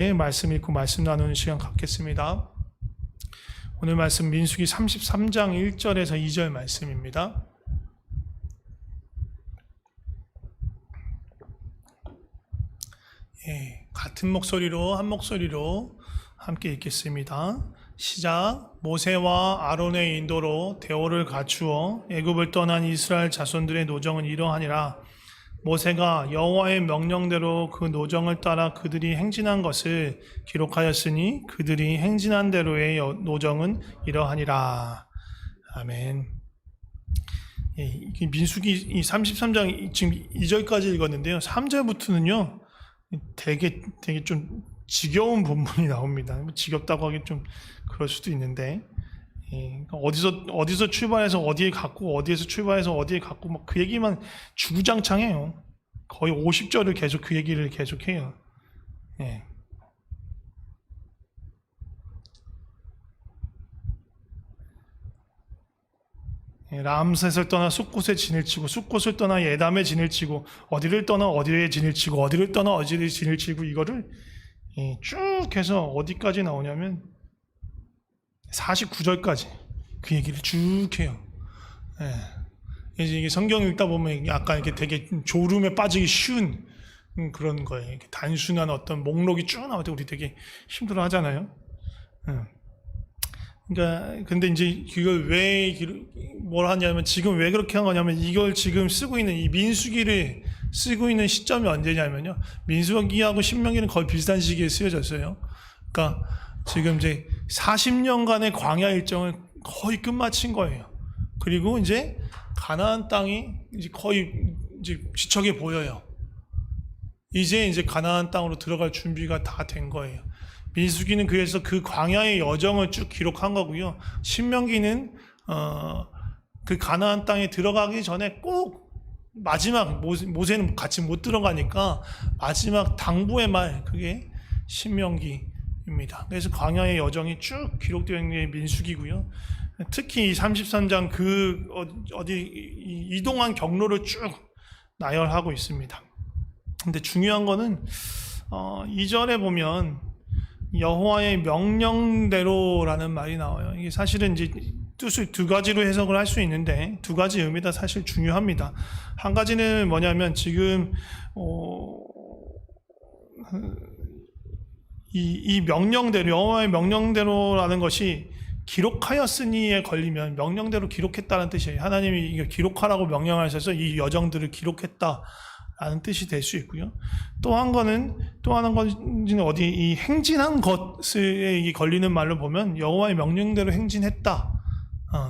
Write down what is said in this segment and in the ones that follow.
말씀 읽고 말씀 나누는 시간 갖겠습니다. 오늘 말씀 민수기 33장 1절에서 2절 말씀입니다. 같은 목소리로 한 목소리로 함께 읽겠습니다. 시작. 모세와 아론의 인도로 대오를 갖추어 애굽을 떠난 이스라엘 자손들의 노정은 이러하니라. 모세가 여호와의 명령대로 그 노정을 따라 그들이 행진한 것을 기록하였으니 그들이 행진한 대로의 노정은 이러하니라. 아멘. 민수기 33장 지금 2절까지 읽었는데요. 3절부터는요. 되게 좀 지겨운 본문이 나옵니다. 지겹다고 하기 좀 그럴 수도 있는데, 어디서 출발해서 어디에 갔고, 어디에서 출발해서 어디에 갔고, 막 그 얘기만 주구장창해요. 거의 50절을 계속 그 얘기를 계속해요. 람셋을 떠나 숫곳에 진을 치고, 숫곳을 떠나 예담에 진을 치고, 어디를 떠나 어디에 진을 치고, 어디를 떠나 어디에 진을 치고, 이거를 쭉 해서 어디까지 나오냐면 49절까지 그 얘기를 쭉 해요. 이게 성경 읽다 보면 약간 이렇게 되게 졸음에 빠지기 쉬운 그런 거예요. 이렇게 단순한 어떤 목록이 쭉 나올 때 우리 되게 힘들어 하잖아요. 그러니까 근데 이제 이걸 왜 뭘 하냐면 지금 왜 그렇게 한 거냐면 이걸 지금 쓰고 있는 이 민수기를 쓰고 있는 시점이 언제냐면요. 민수기하고 신명기는 거의 비슷한 시기에 쓰여졌어요. 그러니까 지금 이제 40년간의 광야 일정을 거의 끝마친 거예요. 그리고 이제 가나안 땅이 이제 거의 이제 지척에 보여요. 이제 가나안 땅으로 들어갈 준비가 다 된 거예요. 민수기는 그래서 그 광야의 여정을 쭉 기록한 거고요. 신명기는 그 가나안 땅에 들어가기 전에 꼭 마지막 모세는 같이 못 들어가니까 마지막 당부의 말 그게 신명기입니다. 그래서 광야의 여정이 쭉 기록되어 있는 게 민수기고요. 특히 이 33장 이동한 경로를 쭉 나열하고 있습니다. 근데 중요한 거는 2절에 보면 여호와의 명령대로라는 말이 나와요. 이게 사실은 이제 뜻을 두 가지로 해석을 할 수 있는데 두 가지 의미가 사실 중요합니다. 한 가지는 뭐냐면 지금 이 명령대로 여호와의 명령대로라는 것이 기록하였으니에 걸리면 명령대로 기록했다는 뜻이에요. 하나님이 이거 기록하라고 명령하셔서 이 여정들을 기록했다라는 뜻이 될 수 있고요. 또 하는 것은 어디 이 행진한 것에 걸리는 말로 보면 여호와의 명령대로 행진했다.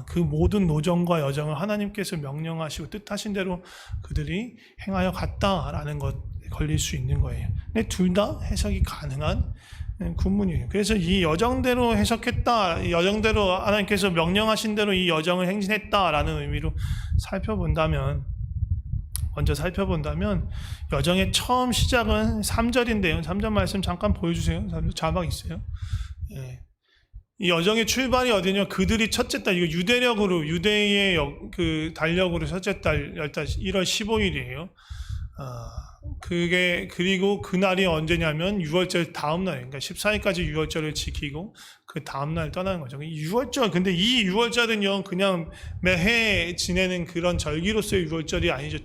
그 모든 노정과 여정을 하나님께서 명령하시고 뜻하신 대로 그들이 행하여 갔다라는 것 걸릴 수 있는 거예요. 근데 둘 다 해석이 가능한 군문이에요. 그래서 이 여정대로 해석했다, 여정대로 하나님께서 명령하신 대로 이 여정을 행진했다라는 의미로 먼저 살펴본다면 여정의 처음 시작은 3절인데요. 3절 말씀 잠깐 보여주세요. 자막 있어요. 이 여정의 출발이 어디냐? 그들이 첫째 달, 이거 유대의 그 달력으로 첫째 달 1월 15일이에요. 그리고 그날이 언제냐면 6월절 다음 날, 그러니까 14일까지 6월절을 지키고 그 다음 날 떠나는 거죠. 근데 이 6월절은요, 그냥 매해 지내는 그런 절기로서의 6월절이 아니죠.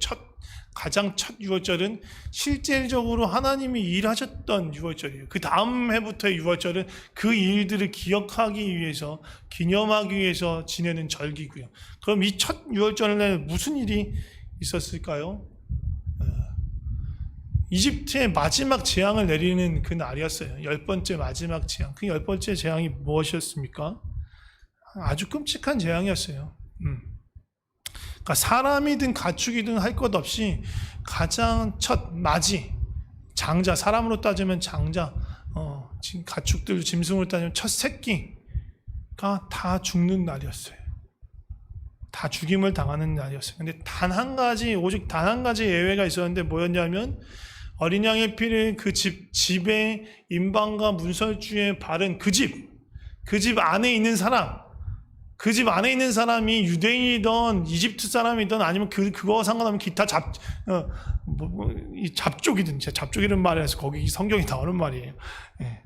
가장 첫 6월절은 실질적으로 하나님이 일하셨던 6월절이에요. 그 다음 해부터의 6월절은 그 일들을 기억하기 위해서, 기념하기 위해서 지내는 절기고요. 그럼 이 첫 6월절에 무슨 일이 있었을까요? 이집트의 마지막 재앙을 내리는 그 날이었어요. 10번째 마지막 재앙. 그 10번째 재앙이 무엇이었습니까? 아주 끔찍한 재앙이었어요. 그러니까 사람이든 가축이든 할 것 없이 가장 첫 장자, 사람으로 따지면 장자, 가축들, 짐승으로 따지면 첫 새끼가 다 죽는 날이었어요. 다 죽임을 당하는 날이었어요. 근데 오직 단 한 가지 예외가 있었는데 뭐였냐면 어린 양의 피를 그 집에 임방과 문설주에 바른 그 집 안에 있는 사람, 그 집 안에 있는 사람이 유대인이든 이집트 사람이든 아니면 그거 상관없는 기타 이 잡족이든, 잡족이라는 말에서 거기 성경이 나오는 말이에요. 예.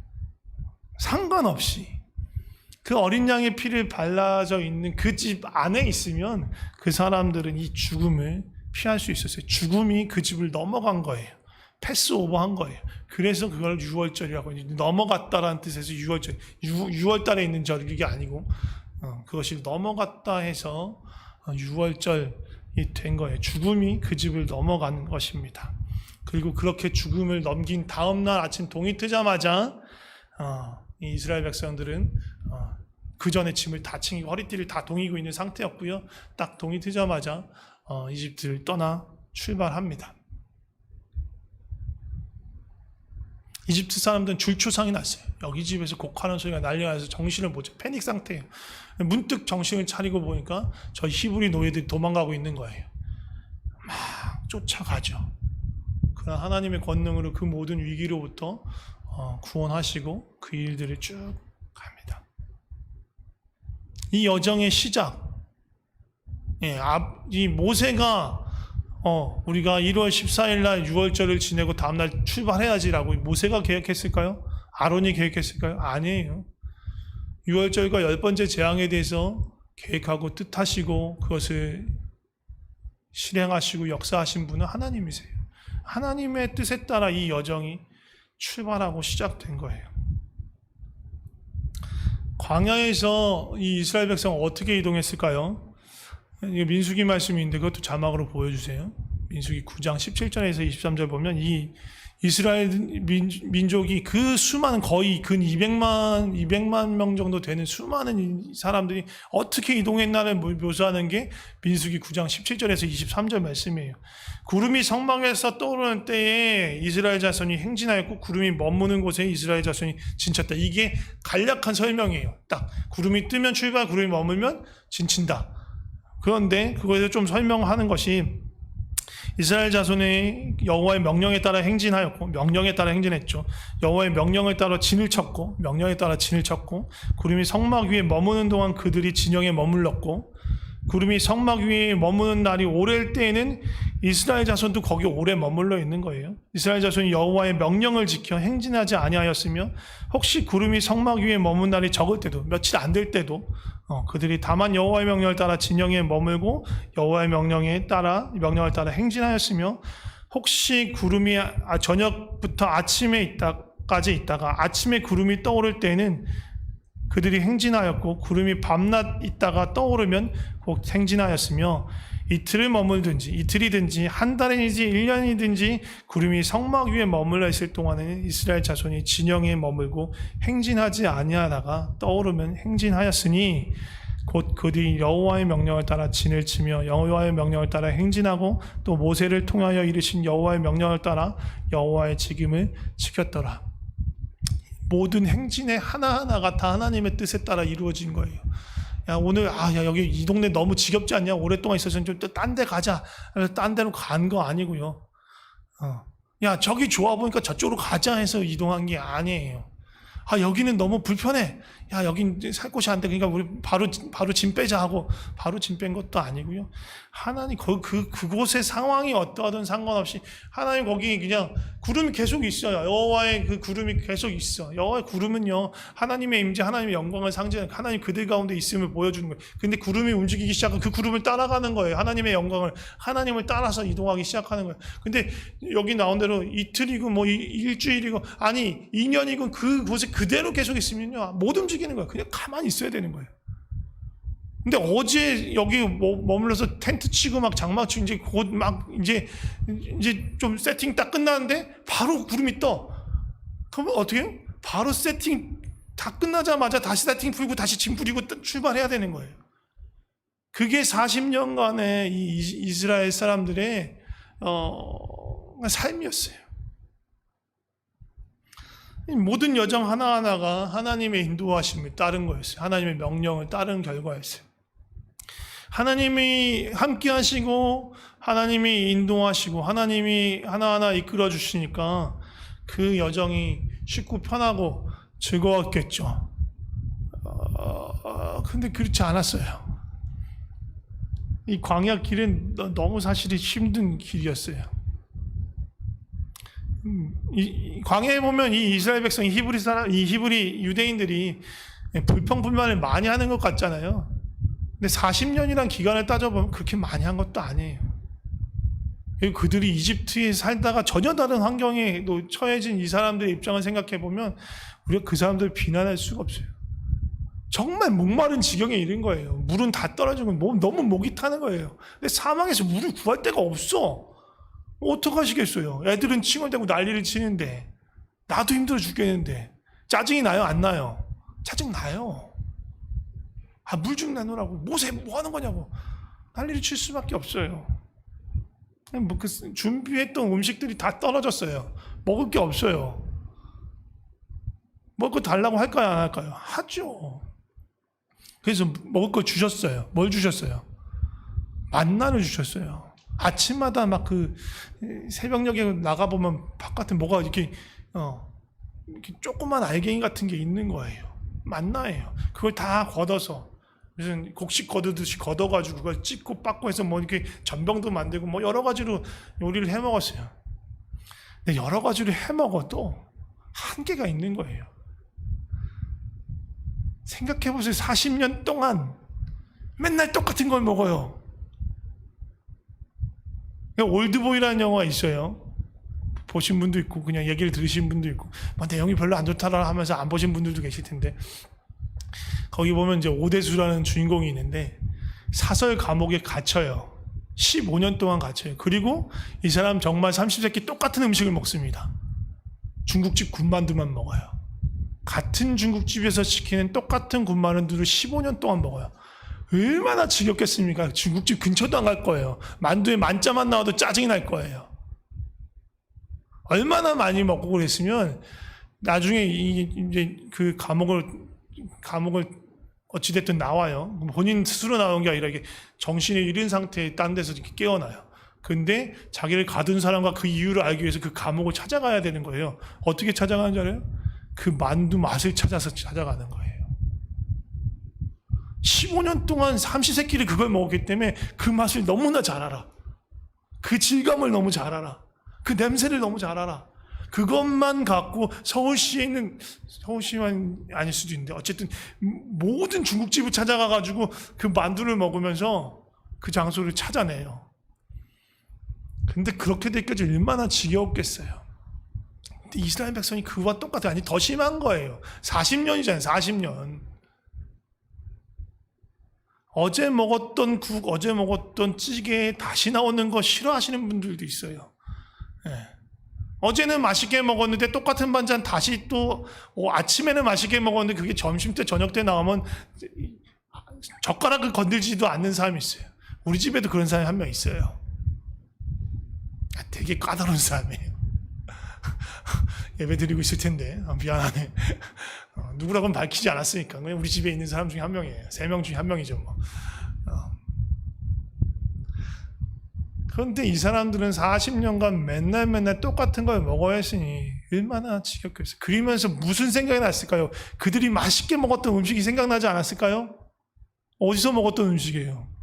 상관없이 그 어린 양의 피를 발라져 있는 그 집 안에 있으면 그 사람들은 이 죽음을 피할 수 있었어요. 죽음이 그 집을 넘어간 거예요. 패스오버한 거예요. 그래서 그걸 유월절이라고, 넘어갔다라는 뜻에서 유월절, 6월달에 있는 절이 아니고 그것이 넘어갔다 해서 유월절이 된 거예요. 죽음이 그 집을 넘어간 것입니다. 그리고 그렇게 죽음을 넘긴 다음 날 아침 동이 뜨자마자 이 이스라엘 백성들은 그 전에 짐을 다 챙기고 허리띠를 다 동이고 있는 상태였고요. 딱 동이 트자마자 이집트를 떠나 출발합니다. 이집트 사람들은 줄초상이 났어요. 여기 집에서 곡하는 소리가 난리가 나서 정신을 못 차려, 패닉 상태예요. 문득 정신을 차리고 보니까 저 히브리 노예들이 도망가고 있는 거예요. 막 쫓아가죠. 그러나 하나님의 권능으로 그 모든 위기로부터 구원하시고 그 일들을 쭉 갑니다. 이 여정의 시작, 이 모세가 우리가 1월 14일 날 6월절을 지내고 다음날 출발해야지라고 모세가 계획했을까요? 아론이 계획했을까요? 아니에요. 6월절과 10번째 재앙에 대해서 계획하고 뜻하시고 그것을 실행하시고 역사하신 분은 하나님이세요. 하나님의 뜻에 따라 이 여정이 출발하고 시작된 거예요. 광야에서 이 이스라엘 백성은 어떻게 이동했을까요? 이게 민수기 말씀인데 그것도 자막으로 보여주세요. 민수기 9장 17절에서 23절 보면 이 이스라엘 민족이 그 수많은 거의 근 200만 명 정도 되는 수많은 사람들이 어떻게 이동했나를 묘사하는 게 민수기 9장 17절에서 23절 말씀이에요. 구름이 성막에서 떠오르는 때에 이스라엘 자손이 행진하였고 구름이 머무는 곳에 이스라엘 자손이 진쳤다. 이게 간략한 설명이에요. 딱 구름이 뜨면 출발, 구름이 머물면 진친다. 그런데 그것을 좀 설명하는 것이 이스라엘 자손이 여호와의 명령에 따라 행진하였고 명령에 따라 행진했죠. 여호와의 명령을 따라 진을 쳤고 명령에 따라 진을 쳤고 구름이 성막 위에 머무는 동안 그들이 진영에 머물렀고 구름이 성막 위에 머무는 날이 오래일 때에는 이스라엘 자손도 거기 오래 머물러 있는 거예요. 이스라엘 자손이 여호와의 명령을 지켜 행진하지 아니하였으며 혹시 구름이 성막 위에 머문 날이 적을 때도 며칠 안 될 때도 그들이 다만 여호와의 명령을 따라 진영에 머물고 여호와의 명령을 따라 행진하였으며 혹시 구름이 저녁부터 아침에 있다까지 있다가 아침에 구름이 떠오를 때는 그들이 행진하였고 구름이 밤낮 있다가 떠오르면 곧 행진하였으며 이틀을 머물든지 이틀이든지 한 달이든지 1년이든지 구름이 성막 위에 머물러 있을 동안에는 이스라엘 자손이 진영에 머물고 행진하지 아니하다가 떠오르면 행진하였으니 곧 그들이 여호와의 명령을 따라 진을 치며 여호와의 명령을 따라 행진하고 또 모세를 통하여 이르신 여호와의 명령을 따라 여호와의 직임을 지켰더라. 모든 행진의 하나하나가 다 하나님의 뜻에 따라 이루어진 거예요. 야, 오늘, 야, 여기 이 동네 너무 지겹지 않냐? 오랫동안 있어서 좀 딴 데 가자. 딴 데로 간 거 아니고요. 야, 저기 좋아 보니까 저쪽으로 가자 해서 이동한 게 아니에요. 여기는 너무 불편해. 야, 여긴 살 곳이 안 돼. 그러니까 우리 바로 짐 빼자 하고 바로 짐 뺀 것도 아니고요. 하나님 그곳의 상황이 어떠하든 상관없이 하나님 거기 그냥 구름이 계속 있어요. 여호와의 그 구름이 계속 있어. 여호와의 구름은요, 하나님의 임재, 하나님의 영광을 상징하는 하나님 그들 가운데 있음을 보여주는 거예요. 근데 구름이 움직이기 시작하면 그 구름을 따라가는 거예요. 하나님의 영광을, 하나님을 따라서 이동하기 시작하는 거예요. 근데 여기 나온 대로 이틀이고 뭐 일주일이고 아니 2년이고 그곳에 그대로 계속 있으면요 못 움직이는 거예요. 그냥 가만히 있어야 되는 거예요. 근데 어제 여기 머물러서 텐트 치고 막 장막 치고 이제 곧 막 이제 좀 세팅 딱 끝나는데 바로 구름이 떠. 그러면 어떻게 해요? 바로 세팅 다 끝나자마자 다시 세팅 풀고 다시 짐 뿌리고 출발해야 되는 거예요. 그게 40년간의 이 이스라엘 사람들의 삶이었어요. 모든 여정 하나하나가 하나님의 인도하심을 따른 거였어요. 하나님의 명령을 따른 결과였어요. 하나님이 함께 하시고 하나님이 인도하시고 하나님이 하나하나 이끌어 주시니까 그 여정이 쉽고 편하고 즐거웠겠죠. 근데 그렇지 않았어요. 이 광야 길은 너무 사실이 힘든 길이었어요. 이 광야에 보면 이 이스라엘 백성, 이 히브리 유대인들이 불평불만을 많이 하는 것 같잖아요. 근데 40년이란 기간을 따져보면 그렇게 많이 한 것도 아니에요. 그들이 이집트에 살다가 전혀 다른 환경에 처해진 이 사람들의 입장을 생각해 보면 우리가 그 사람들을 비난할 수가 없어요. 정말 목마른 지경에 이른 거예요. 물은 다 떨어지고 너무 목이 타는 거예요. 근데 사막에서 물을 구할 데가 없어. 어떡하시겠어요? 애들은 칭얼대고 난리를 치는데 나도 힘들어 죽겠는데 짜증이 나요? 안 나요? 짜증 나요. 물 좀 내놓으라고. 모세 뭐 하는 거냐고 난리를 칠 수밖에 없어요. 그 준비했던 음식들이 다 떨어졌어요. 먹을 게 없어요. 먹을 거 달라고 할까요? 안 할까요? 하죠. 그래서 먹을 거 주셨어요. 뭘 주셨어요? 만나를 주셨어요. 아침마다 막 그 새벽녘에 나가보면 바깥에 뭐가 이렇게 조그만 알갱이 같은 게 있는 거예요. 만나예요. 그걸 다 걷어서 무슨 곡식 걷듯이 걷어가지고 그걸 찢고 빻고 해서 뭐 이렇게 전병도 만들고 뭐 여러 가지로 요리를 해 먹었어요. 근데 여러 가지로 해 먹어도 한계가 있는 거예요. 생각해 보세요. 40년 동안 맨날 똑같은 걸 먹어요. 올드보이라는 영화가 있어요. 보신 분도 있고 그냥 얘기를 들으신 분도 있고 내용이 별로 안 좋다라 하면서 안 보신 분들도 계실 텐데 거기 보면 이제 오대수라는 주인공이 있는데 사설 감옥에 갇혀요. 15년 동안 갇혀요. 그리고 이 사람 정말 30세끼 똑같은 음식을 먹습니다. 중국집 군만두만 먹어요. 같은 중국집에서 시키는 똑같은 군만두를 15년 동안 먹어요. 얼마나 지겹겠습니까? 중국집 근처도 안 갈 거예요. 만두에 만자만 나와도 짜증이 날 거예요. 얼마나 많이 먹고 그랬으면 나중에 이제 그 감옥을 어찌됐든 나와요. 본인 스스로 나온 게 아니라 이게 정신이 잃은 상태에 딴 데서 이렇게 깨어나요. 근데 자기를 가둔 사람과 그 이유를 알기 위해서 그 감옥을 찾아가야 되는 거예요. 어떻게 찾아가는 줄 알아요? 그 만두 맛을 찾아서 찾아가는 거예요. 15년 동안 삼시세끼를 그걸 먹었기 때문에 그 맛을 너무나 잘 알아. 그 질감을 너무 잘 알아. 그 냄새를 너무 잘 알아. 그것만 갖고 서울시만 아닐 수도 있는데 어쨌든 모든 중국집을 찾아가가지고 그 만두를 먹으면서 그 장소를 찾아내요. 근데 그렇게 되기까지 얼마나 지겨웠겠어요. 근데 이스라엘 백성이 그와 똑같아요. 아니 더 심한 거예요. 40년이잖아요. 40년. 어제 먹었던 국, 어제 먹었던 찌개에 다시 나오는 거 싫어하시는 분들도 있어요. 네. 어제는 맛있게 먹었는데 똑같은 반찬 다시 또 아침에는 맛있게 먹었는데 그게 점심 때 저녁 때 나오면 젓가락을 건들지도 않는 사람이 있어요. 우리 집에도 그런 사람이 한 명 있어요. 되게 까다로운 사람이에요. 예배 드리고 있을 텐데 미안하네. 누구라고는 밝히지 않았으니까 그냥 우리 집에 있는 사람 중에 한 명이에요. 3명 중에 한 명이죠. 뭐. 그런데 이 사람들은 40년간 맨날 똑같은 걸 먹어야 했으니 얼마나 지겹겠어요. 그러면서 무슨 생각이 났을까요? 그들이 맛있게 먹었던 음식이 생각나지 않았을까요? 어디서 먹었던 음식이에요?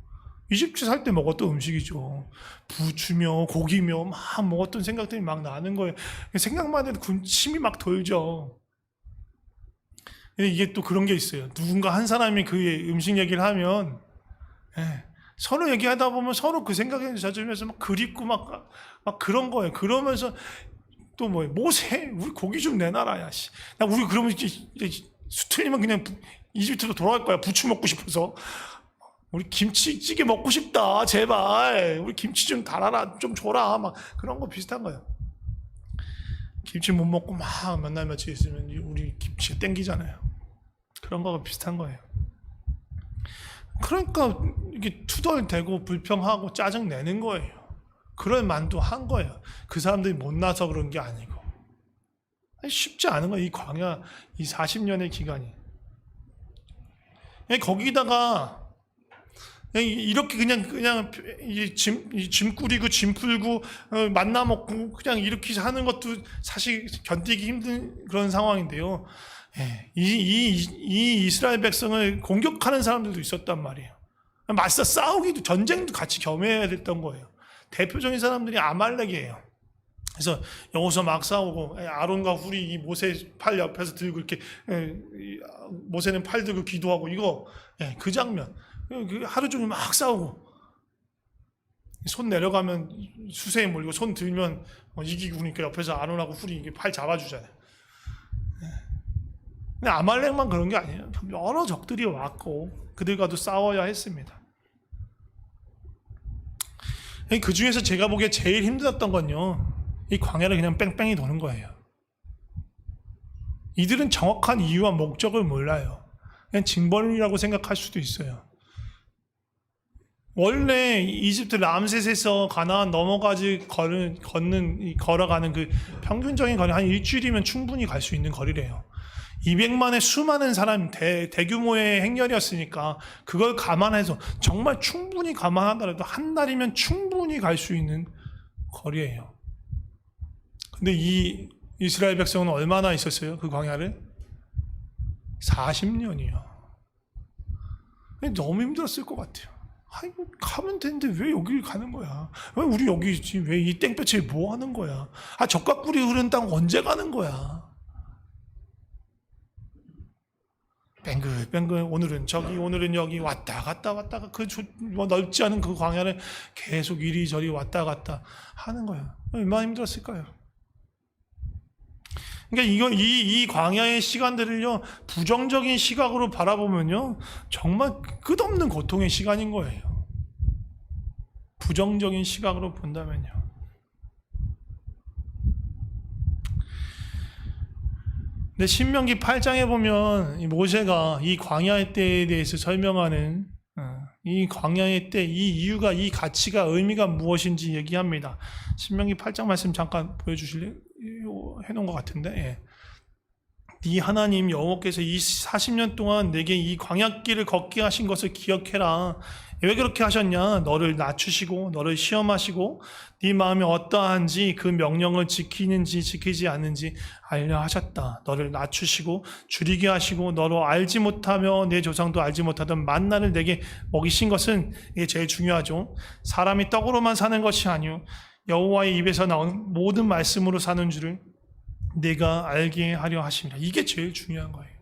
이집트 살 때 먹었던 음식이죠. 부추며 고기며 막 먹었던 생각들이 막 나는 거예요. 생각만 해도 군침이 막 돌죠. 근데 이게 또 그런 게 있어요. 누군가 한 사람이 그 음식 얘기를 하면 서로 얘기하다 보면 서로 그 생각에 젖으면서 막 그립고 막 그런 거예요. 그러면서 또 뭐예요? 모세, 우리 고기 좀 내놔라, 야, 씨. 나 우리 그러면 이제 수틀리면 그냥 이집트로 돌아갈 거야. 부추 먹고 싶어서. 우리 김치찌개 먹고 싶다, 제발. 우리 김치 좀 달아라, 좀 줘라. 막 그런 거 비슷한 거예요. 김치 못 먹고 막 몇 날 며칠 있으면 우리 김치가 땡기잖아요. 그런 거가 비슷한 거예요. 그러니까 이게 투덜대고 불평하고 짜증 내는 거예요. 그럴 만도 한 거예요. 그 사람들이 못나서 그런 게 아니고. 쉽지 않은 거예요. 이 광야, 이 40년의 기간이. 거기다가 이렇게 그냥 짐 꾸리고 짐 풀고 만나 먹고 그냥 이렇게 하는 것도 사실 견디기 힘든 그런 상황인데요. 예, 이 이스라엘 백성을 공격하는 사람들도 있었단 말이에요. 맞서 싸우기도 전쟁도 같이 겸해야 됐던 거예요. 대표적인 사람들이 아말렉이에요. 그래서 여기서 막 싸우고 아론과 훌이 이 모세 팔 옆에서 들고 이렇게 모세는 팔 들고 기도하고 이거 그 장면 하루 종일 막 싸우고 손 내려가면 수세에 몰리고 손 들면 이기고 그러니까 옆에서 아론하고 훌이 이게 팔 잡아주잖아요. 근데 아말렉만 그런 게 아니에요. 여러 적들이 왔고 그들과도 싸워야 했습니다. 그 중에서 제가 보기에 제일 힘들었던 건요, 이 광야를 그냥 뺑뺑이 도는 거예요. 이들은 정확한 이유와 목적을 몰라요. 그냥 징벌이라고 생각할 수도 있어요. 원래 이집트 람셋에서 가나안 넘어가지 걸어가는 그 평균적인 거리 한 일주일이면 충분히 갈 수 있는 거리래요. 200만의 수많은 사람 대규모의 행렬이었으니까 그걸 감안해서 정말 충분히 감안하더라도 한 달이면 충분히 갈 수 있는 거리예요. 근데 이 이스라엘 백성은 얼마나 있었어요? 그 광야를? 40년이요. 너무 힘들었을 것 같아요. 아이고, 가면 되는데 왜 여길 가는 거야? 왜 우리 여기 있지? 왜 이 땡볕에 뭐 하는 거야? 적과 꿀이 흐르는 땅 언제 가는 거야? 뱅글뱅글 오늘은 저기 오늘은 여기 왔다 갔다 그 넓지 않은 그 광야를 계속 이리저리 왔다 갔다 하는 거야. 얼마나 힘들었을까요? 그러니까 이 광야의 시간들을요, 부정적인 시각으로 바라보면요, 정말 끝없는 고통의 시간인 거예요. 부정적인 시각으로 본다면요. 근데 신명기 8장에 보면 이 모세가 이 광야의 때에 대해서 설명하는 이 광야의 때, 이 이유가, 이 가치가, 의미가 무엇인지 얘기합니다. 신명기 8장 말씀 잠깐 보여주실래요? 해놓은 것 같은데. 예. 네 하나님 여호와께서 이 40년 동안 내게 이 광야길을 걷게 하신 것을 기억해라. 왜 그렇게 하셨냐? 너를 낮추시고 너를 시험하시고 네 마음이 어떠한지 그 명령을 지키는지 지키지 않는지 알려 하셨다. 너를 낮추시고 줄이게 하시고 너로 알지 못하며 내 조상도 알지 못하던 만나를 내게 먹이신 것은, 이게 제일 중요하죠. 사람이 떡으로만 사는 것이 아니요 여호와의 입에서 나온 모든 말씀으로 사는 줄을 내가 알게 하려 하십니다. 이게 제일 중요한 거예요.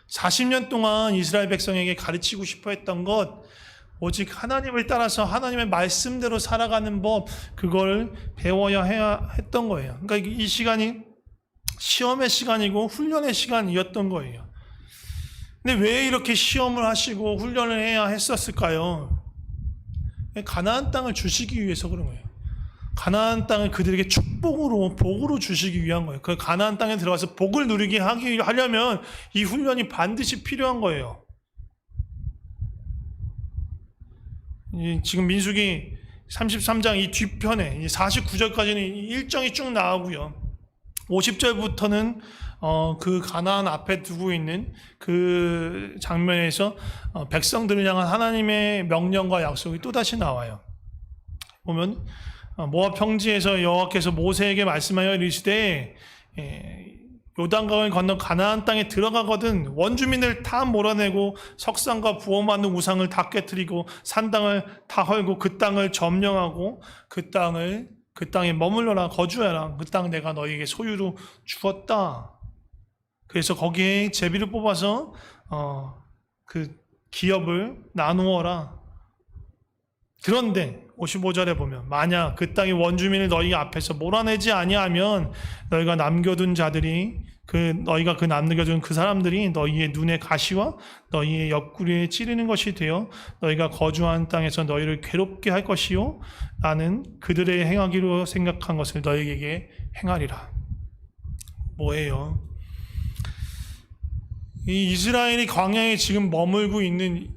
40년 동안 이스라엘 백성에게 가르치고 싶어 했던 것, 오직 하나님을 따라서 하나님의 말씀대로 살아가는 법, 그걸 배워야 해야 했던 거예요. 그러니까 이 시간이 시험의 시간이고 훈련의 시간이었던 거예요. 근데 왜 이렇게 시험을 하시고 훈련을 해야 했었을까요? 가나안 땅을 주시기 위해서 그런 거예요. 가나안 땅을 그들에게 축복으로, 복으로 주시기 위한 거예요. 그 가나안 땅에 들어가서 복을 누리게 하려면 이 훈련이 반드시 필요한 거예요. 지금 민수기 33장 이 뒤편에 49절까지는 일정이 쭉 나오고요. 50절부터는 그 가나안 앞에 두고 있는 그 장면에서 백성들을 향한 하나님의 명령과 약속이 또다시 나와요. 보면 모압 평지에서 여호와께서 모세에게 말씀하여 이르시되 요단강을 건너 가나안 땅에 들어가거든 원주민을 다 몰아내고 석상과 부어맞는 우상을 다 깨뜨리고 산당을 다 헐고 그 땅을 점령하고 그 땅에 머물러라 거주해라. 그 땅 내가 너희에게 소유로 주었다. 그래서 거기에 제비를 뽑아서 그 기업을 나누어라. 그런데 55절에 보면 만약 그 땅의 원주민을 너희 앞에서 몰아내지 아니하면 너희가 남겨둔 자들이 너희가 남겨둔 그 사람들이 너희의 눈에 가시와 너희의 옆구리에 찌르는 것이 되어 너희가 거주한 땅에서 너희를 괴롭게 할 것이요 나는 그들의 행하기로 생각한 것을 너희에게 행하리라. 뭐예요? 이 이스라엘이 광야에 지금 머물고 있는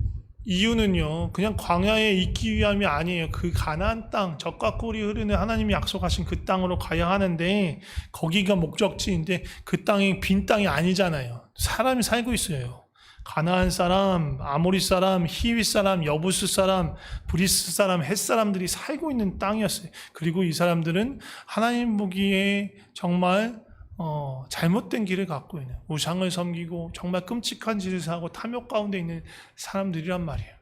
이유는요, 그냥 광야에 있기 위함이 아니에요. 그 가나안 땅, 젖과 꿀이 흐르는 하나님이 약속하신 그 땅으로 가야 하는데, 거기가 목적지인데 그 땅이 빈 땅이 아니잖아요. 사람이 살고 있어요. 가나안 사람, 아모리 사람, 히위 사람, 여부스 사람, 브리스 사람, 헷 사람들이 살고 있는 땅이었어요. 그리고 이 사람들은 하나님 보기에 정말 잘못된 길을 갖고 있는, 우상을 섬기고 정말 끔찍한 짓을 하고 탐욕 가운데 있는 사람들이란 말이에요.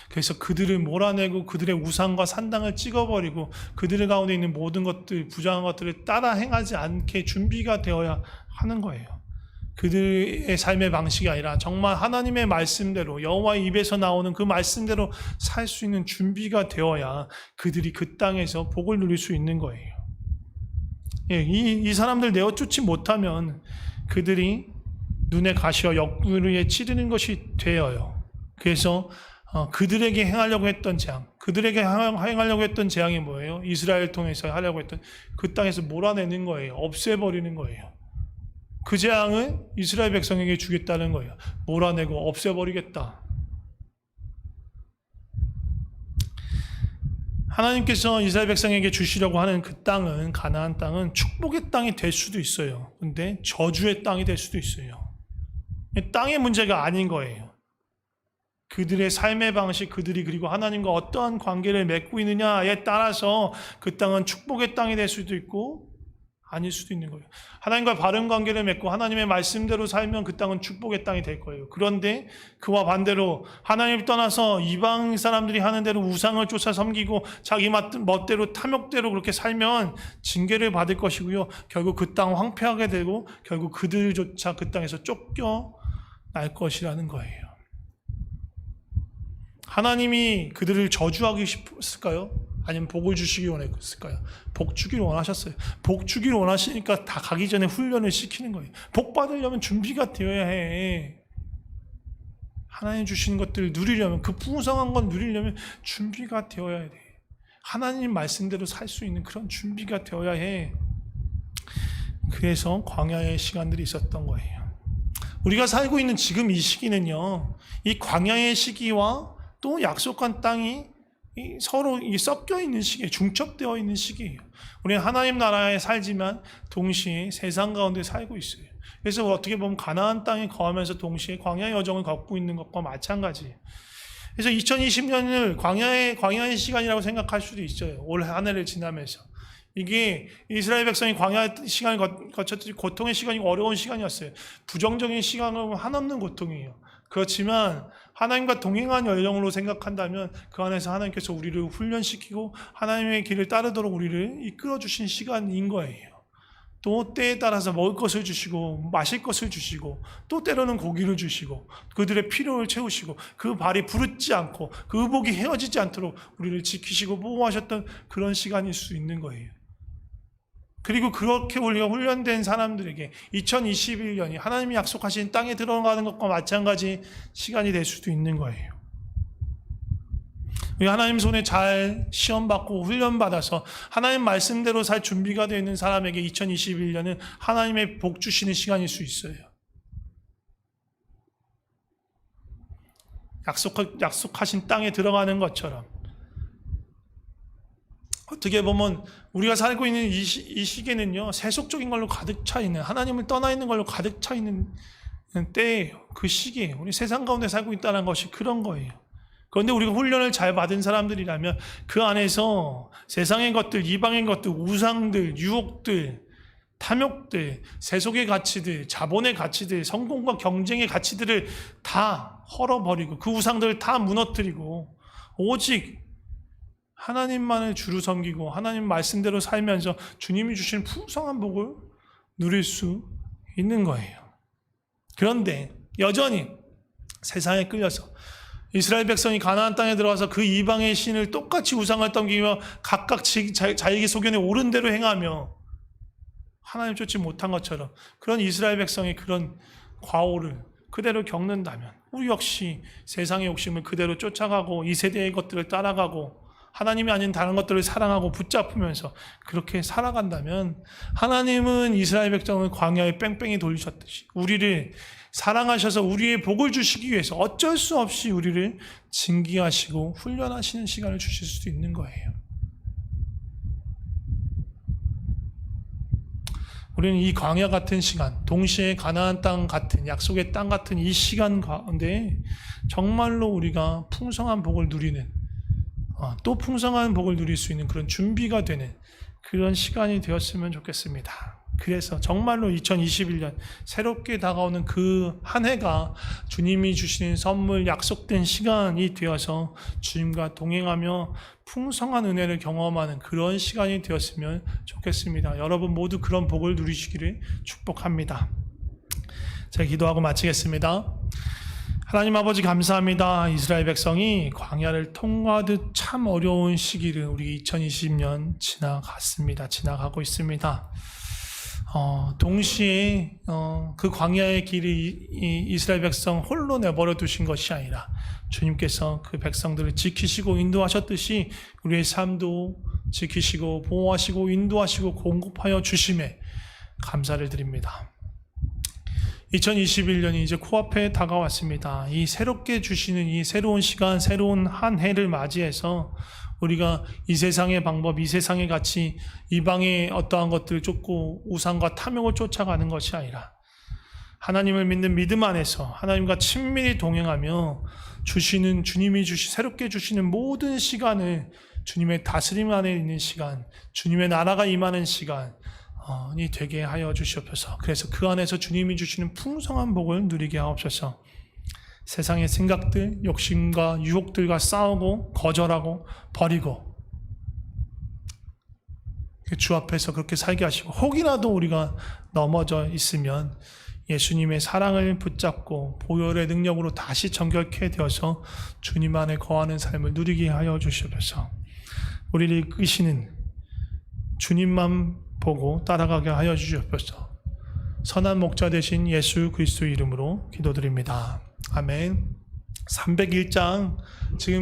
그래서 그들을 몰아내고 그들의 우상과 산당을 찍어버리고 그들 가운데 있는 모든 것들, 부정한 것들을 따라 행하지 않게 준비가 되어야 하는 거예요. 그들의 삶의 방식이 아니라 정말 하나님의 말씀대로, 여호와의 입에서 나오는 그 말씀대로 살 수 있는 준비가 되어야 그들이 그 땅에서 복을 누릴 수 있는 거예요. 이 사람들 내어 쫓지 못하면 그들이 눈에 가시와 옆구리에 찌르는 것이 되어요. 그래서 그들에게 행하려고 했던 재앙, 그들에게 행하려고 했던 재앙이 뭐예요? 이스라엘 통해서 하려고 했던 그 땅에서 몰아내는 거예요. 없애버리는 거예요. 그 재앙을 이스라엘 백성에게 주겠다는 거예요. 몰아내고 없애버리겠다. 하나님께서 이스라엘 백성에게 주시려고 하는 그 땅은, 가나안 땅은 축복의 땅이 될 수도 있어요. 근데 저주의 땅이 될 수도 있어요. 땅의 문제가 아닌 거예요. 그들의 삶의 방식, 그들이 그리고 하나님과 어떠한 관계를 맺고 있느냐에 따라서 그 땅은 축복의 땅이 될 수도 있고 아닐 수도 있는 거예요. 하나님과 바른 관계를 맺고 하나님의 말씀대로 살면 그 땅은 축복의 땅이 될 거예요. 그런데 그와 반대로 하나님을 떠나서 이방 사람들이 하는 대로 우상을 쫓아 섬기고 자기 멋대로 탐욕대로 그렇게 살면 징계를 받을 것이고요. 결국 그 땅 황폐하게 되고 결국 그들조차 그 땅에서 쫓겨날 것이라는 거예요. 하나님이 그들을 저주하기 싶었을까요? 아니면 복을 주시기 원했을까요? 복 주기를 원하셨어요. 복 주기를 원하시니까 다 가기 전에 훈련을 시키는 거예요. 복 받으려면 준비가 되어야 해. 하나님 주신 것들을 누리려면, 그 풍성한 건 누리려면 준비가 되어야 돼. 하나님 말씀대로 살 수 있는 그런 준비가 되어야 해. 그래서 광야의 시간들이 있었던 거예요. 우리가 살고 있는 지금 이 시기는요, 이 광야의 시기와 또 약속한 땅이 서로 섞여 있는 시기에 중첩되어 있는 시기예요. 우리는 하나님 나라에 살지만 동시에 세상 가운데 살고 있어요. 그래서 어떻게 보면 가나안 땅에 거하면서 동시에 광야의 여정을 걷고 있는 것과 마찬가지예요. 그래서 2020년을 광야의 시간이라고 생각할 수도 있어요. 올 한 해를 지나면서. 이게 이스라엘 백성이 광야 시간을 거쳤듯이 고통의 시간이고 어려운 시간이었어요. 부정적인 시간은 한없는 고통이에요. 그렇지만 하나님과 동행한 여정으로 생각한다면 그 안에서 하나님께서 우리를 훈련시키고 하나님의 길을 따르도록 우리를 이끌어 주신 시간인 거예요. 또 때에 따라서 먹을 것을 주시고 마실 것을 주시고 또 때로는 고기를 주시고 그들의 필요를 채우시고 그 발이 부르지 않고 그 의복이 헤어지지 않도록 우리를 지키시고 보호하셨던 그런 시간일 수 있는 거예요. 그리고 그렇게 우리가 훈련된 사람들에게 2021년이 하나님이 약속하신 땅에 들어가는 것과 마찬가지 시간이 될 수도 있는 거예요. 우리 하나님 손에 잘 시험받고 훈련받아서 하나님 말씀대로 살 준비가 되어 있는 사람에게 2021년은 하나님의 복 주시는 시간일 수 있어요. 약속하신 땅에 들어가는 것처럼. 어떻게 보면 우리가 살고 있는 이 시기는요, 세속적인 걸로 가득 차 있는, 하나님을 떠나 있는 걸로 가득 차 있는 때예요. 그 시기에 우리 세상 가운데 살고 있다는 것이 그런 거예요. 그런데 우리가 훈련을 잘 받은 사람들이라면 그 안에서 세상의 것들, 이방의 것들, 우상들, 유혹들, 탐욕들, 세속의 가치들, 자본의 가치들, 성공과 경쟁의 가치들을 다 헐어버리고 그 우상들을 다 무너뜨리고 오직 하나님만을 주로 섬기고 하나님 말씀대로 살면서 주님이 주신 풍성한 복을 누릴 수 있는 거예요. 그런데 여전히 세상에 끌려서 이스라엘 백성이 가나안 땅에 들어가서 그 이방의 신을 똑같이 우상을 섬기며 각각 자기 소견에 옳은 대로 행하며 하나님 쫓지 못한 것처럼 그런 이스라엘 백성의 그런 과오를 그대로 겪는다면 우리 역시 세상의 욕심을 그대로 쫓아가고 이 세대의 것들을 따라가고 하나님이 아닌 다른 것들을 사랑하고 붙잡으면서 그렇게 살아간다면 하나님은 이스라엘 백성을 광야에 뺑뺑이 돌리셨듯이 우리를 사랑하셔서 우리의 복을 주시기 위해서 어쩔 수 없이 우리를 징계하시고 훈련하시는 시간을 주실 수도 있는 거예요. 우리는 이 광야 같은 시간, 동시에 가나안 땅 같은 약속의 땅 같은 이 시간 가운데 정말로 우리가 풍성한 복을 누리는 또 풍성한 복을 누릴 수 있는 그런 준비가 되는 그런 시간이 되었으면 좋겠습니다. 그래서 정말로 2021년 새롭게 다가오는 그 한 해가 주님이 주시는 선물, 약속된 시간이 되어서 주님과 동행하며 풍성한 은혜를 경험하는 그런 시간이 되었으면 좋겠습니다. 여러분 모두 그런 복을 누리시기를 축복합니다. 제가 기도하고 마치겠습니다. 하나님 아버지 감사합니다. 이스라엘 백성이 광야를 통과하듯 참 어려운 시기를 우리 2020년 지나가고 있습니다. 동시에 그 광야의 길이 이스라엘 백성 홀로 내버려 두신 것이 아니라 주님께서 그 백성들을 지키시고 인도하셨듯이 우리의 삶도 지키시고 보호하시고 인도하시고 공급하여 주심에 감사를 드립니다. 2021년이 이제 코앞에 다가왔습니다. 이 새롭게 주시는 이 새로운 시간, 새로운 한 해를 맞이해서 우리가 이 세상의 방법, 이 세상의 가치, 이방의 어떠한 것들을 쫓고 우상과 탐욕을 쫓아가는 것이 아니라 하나님을 믿는 믿음 안에서 하나님과 친밀히 동행하며 주님이 새롭게 주시는 모든 시간을 주님의 다스림 안에 있는 시간, 주님의 나라가 임하는 시간이 되게 하여 주시옵소서. 그래서 그 안에서 주님이 주시는 풍성한 복을 누리게 하옵소서. 세상의 생각들, 욕심과 유혹들과 싸우고 거절하고 버리고 주 앞에서 그렇게 살게 하시고, 혹이라도 우리가 넘어져 있으면 예수님의 사랑을 붙잡고 보혈의 능력으로 다시 정결케 되어서 주님 안에 거하는 삶을 누리게 하여 주시옵소서. 우리를 이끄시는 주님만 보고 따라가게 하여 주시옵소서. 선한 목자 되신 예수 그리스도 이름으로 기도드립니다. 아멘. 301장 지금